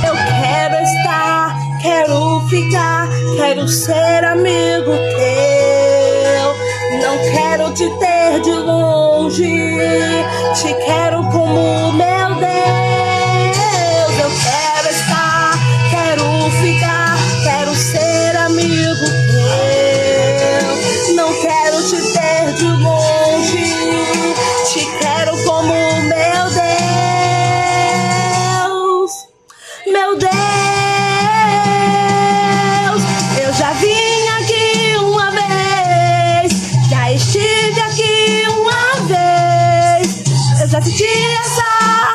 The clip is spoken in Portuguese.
Eu quero estar, quero ficar, quero ser amigo teu. Não quero te ter de longe, te quero como meu Deus. Eu quero estar, quero ficar, quero ser amigo teu. Não quero te ter de longe, te quero como meu Deus. Meu Deus, eu já vim aqui uma vez, já estive aqui uma vez, eu já senti essa